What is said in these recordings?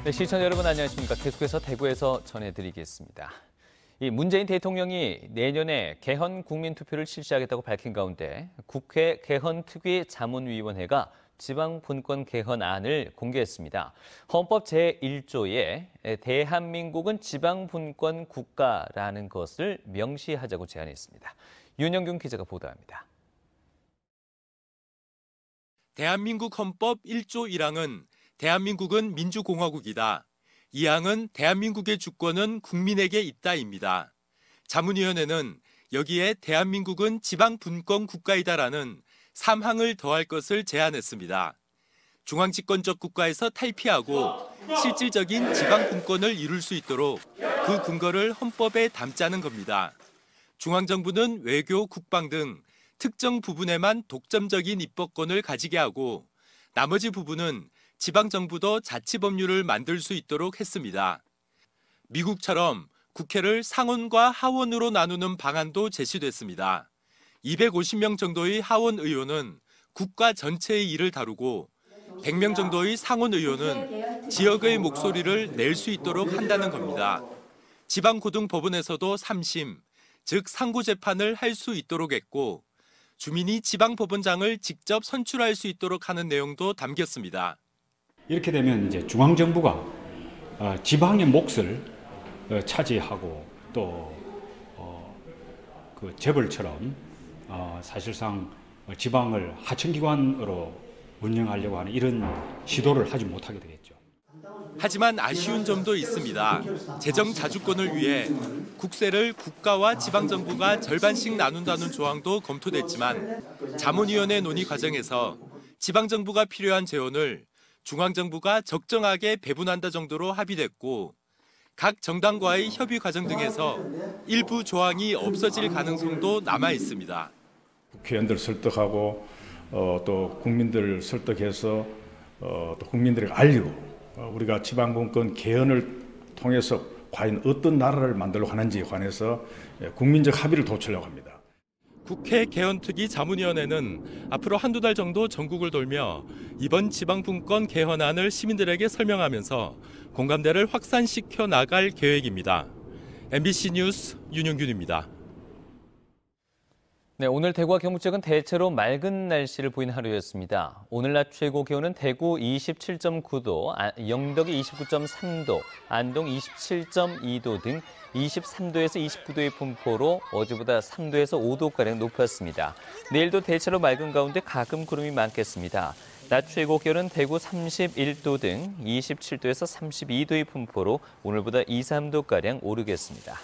네, 시청자 여러분 안녕하십니까. 계속해서 대구에서 전해드리겠습니다. 이 문재인 대통령이 내년에 개헌 국민투표를 실시하겠다고 밝힌 가운데 국회 개헌특위 자문위원회가 지방분권 개헌안을 공개했습니다. 헌법 제1조에 대한민국은 지방분권 국가라는 것을 명시하자고 제안했습니다. 윤영균 기자가 보도합니다. 대한민국 헌법 1조 1항은 대한민국은 민주공화국이다. 2항은 대한민국의 주권은 국민에게 있다입니다. 자문위원회는 여기에 대한민국은 지방분권 국가이다라는 3항을 더할 것을 제안했습니다. 중앙집권적 국가에서 탈피하고 실질적인 지방분권을 이룰 수 있도록 그 근거를 헌법에 담자는 겁니다. 중앙정부는 외교, 국방 등 특정 부분에만 독점적인 입법권을 가지게 하고 나머지 부분은 지방정부도 자치법률을 만들 수 있도록 했습니다. 미국처럼 국회를 상원과 하원으로 나누는 방안도 제시됐습니다. 250명 정도의 하원 의원은 국가 전체의 일을 다루고 100명 정도의 상원 의원은 지역의 목소리를 낼 수 있도록 한다는 겁니다. 지방고등법원에서도 3심, 즉 상고재판을 할 수 있도록 했고 주민이 지방법원장을 직접 선출할 수 있도록 하는 내용도 담겼습니다. 이렇게 되면 이제 중앙정부가 지방의 몫을 차지하고 또 그 재벌처럼 사실상 지방을 하청기관으로 운영하려고 하는 이런 시도를 하지 못하게 되겠죠. 하지만 아쉬운 점도 있습니다. 재정 자주권을 위해 국세를 국가와 지방정부가 절반씩 나눈다는 조항도 검토됐지만 자문위원회 논의 과정에서 지방정부가 필요한 재원을 중앙정부가 적정하게 배분한다 정도로 합의됐고 각 정당과의 협의 과정 등에서 일부 조항이 없어질 가능성도 남아 있습니다. 국회의원들 설득하고 또 국민들 설득해서 또 국민들에게 알리고 우리가 지방분권 개헌을 통해서 과연 어떤 나라를 만들려고 하는지에 관해서 국민적 합의를 도출하려고 합니다. 국회 개헌특위 자문위원회는 앞으로 한두 달 정도 전국을 돌며 이번 지방분권 개헌안을 시민들에게 설명하면서 공감대를 확산시켜 나갈 계획입니다. MBC 뉴스 윤영균입니다. 네, 오늘 대구와 경북 지역은 대체로 맑은 날씨를 보인 하루였습니다. 오늘 낮 최고 기온은 대구 27.9도, 영덕이 29.3도, 안동 27.2도 등 23도에서 29도의 분포로 어제보다 3도에서 5도가량 높았습니다. 내일도 대체로 맑은 가운데 가끔 구름이 많겠습니다. 낮 최고 기온은 대구 31도 등 27도에서 32도의 분포로 오늘보다 2, 3도가량 오르겠습니다.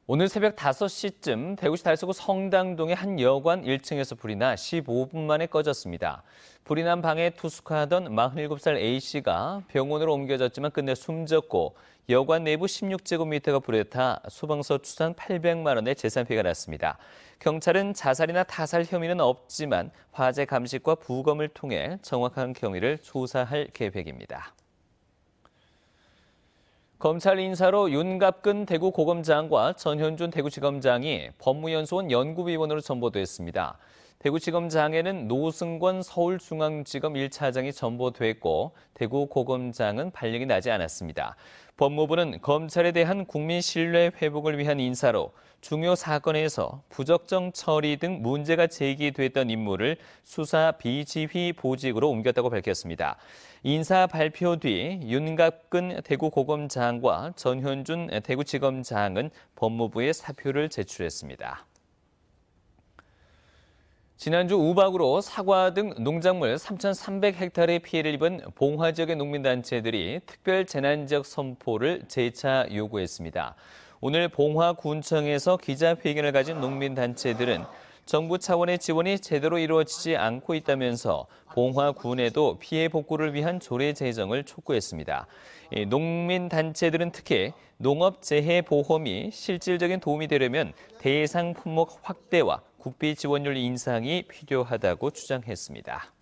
오늘 새벽 5시쯤 대구시 달서구 성당동의 한 여관 1층에서 불이 나 15분 만에 꺼졌습니다. 불이 난 방에 투숙하던 47살 A씨가 병원으로 옮겨졌지만 끝내 숨졌고 여관 내부 16제곱미터가 불에 타 소방서 추산 800만 원의 재산 피해가 났습니다. 경찰은 자살이나 타살 혐의는 없지만 화재 감식과 부검을 통해 정확한 경위를 조사할 계획입니다. 검찰 인사로 윤갑근 대구고검장과 전현준 대구지검장이 법무연수원 연구위원으로 전보됐습니다. 대구지검장에는 노승권 서울중앙지검 1차장이 전보됐고 대구고검장은 발령이 나지 않았습니다. 법무부는 검찰에 대한 국민 신뢰 회복을 위한 인사로 중요 사건에서 부적정 처리 등 문제가 제기됐던 인물을 수사 비지휘 보직으로 옮겼다고 밝혔습니다. 인사 발표 뒤 윤갑근 대구고검장과 전현준 대구지검장은 법무부에 사표를 제출했습니다. 지난주 우박으로 사과 등 농작물 3,300헥타르의 피해를 입은 봉화 지역의 농민단체들이 특별 재난지역 선포를 재차 요구했습니다. 오늘 봉화군청에서 기자회견을 가진 농민단체들은 정부 차원의 지원이 제대로 이루어지지 않고 있다면서 봉화군에도 피해 복구를 위한 조례 제정을 촉구했습니다. 농민단체들은 특히 농업재해보험이 실질적인 도움이 되려면 대상 품목 확대와 국비 지원율 인상이 필요하다고 주장했습니다.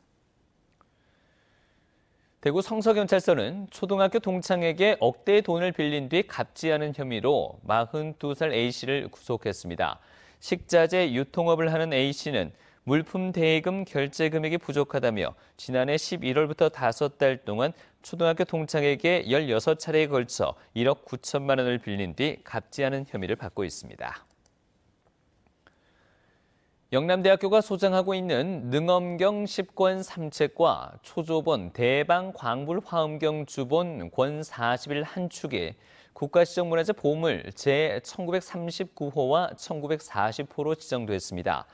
대구 성서경찰서는 초등학교 동창에게 억대의 돈을 빌린 뒤 갚지 않은 혐의로 42살 A씨를 구속했습니다. 식자재 유통업을 하는 A씨는 물품 대금 결제 금액이 부족하다며 지난해 11월부터 5달 동안 초등학교 동창에게 16차례에 걸쳐 1억 9천만 원을 빌린 뒤 갚지 않은 혐의를 받고 있습니다. 영남대학교가 소장하고 있는 능엄경 10권 3책과 초조본 대방 광불 화엄경 주본 권 41 한 축이 국가지정문화재 보물 제1939호와 1940호로 지정됐습니다.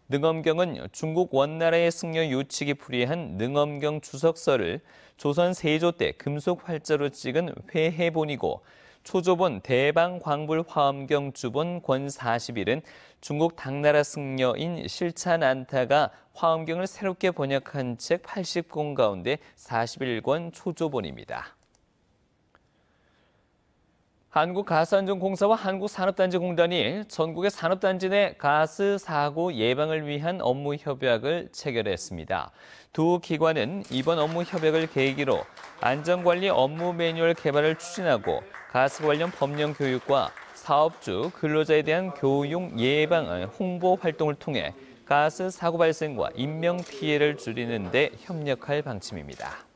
능엄경은 중국 원나라의 승려 요칙이 풀이한 능엄경 주석서를 조선 세조 때 금속 활자로 찍은 회해본이고 초조본 대방 광불 화엄경 주본 권 41은 중국 당나라 승려인 실찬 안타가 화엄경을 새롭게 번역한 책 80권 가운데 41권 초조본입니다. 한국가스안전공사와 한국산업단지공단이 전국의 산업단지 내 가스 사고 예방을 위한 업무 협약을 체결했습니다. 두 기관은 이번 업무 협약을 계기로 안전관리 업무 매뉴얼 개발을 추진하고 가스 관련 법령 교육과 사업주, 근로자에 대한 교육 예방 홍보 활동을 통해 가스 사고 발생과 인명 피해를 줄이는 데 협력할 방침입니다.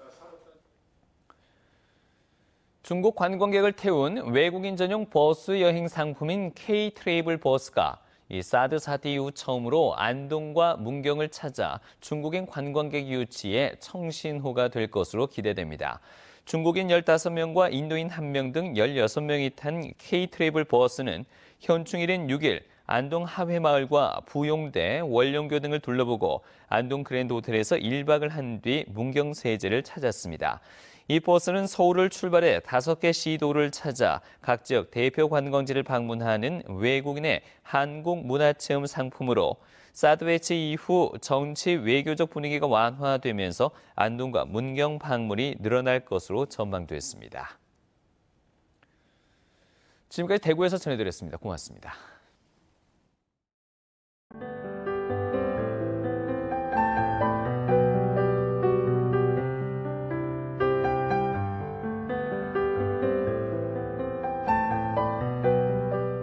중국 관광객을 태운 외국인 전용 버스 여행 상품인 K-트래블 버스가 사드 사태 이후 처음으로 안동과 문경을 찾아 중국인 관광객 유치에 청신호가 될 것으로 기대됩니다. 중국인 15명과 인도인 1명 등 16명이 탄 K-트래블 버스는 현충일인 6일 안동 하회마을과 부용대, 원룡교 등을 둘러보고 안동 그랜드 호텔에서 1박을 한 뒤 문경 세제를 찾았습니다. 이 버스는 서울을 출발해 5개 시도를 찾아 각 지역 대표 관광지를 방문하는 외국인의 한국 문화체험 상품으로 사드 해체 이후 정치 외교적 분위기가 완화되면서 안동과 문경 방문이 늘어날 것으로 전망됐습니다. 지금까지 대구에서 전해드렸습니다. 고맙습니다.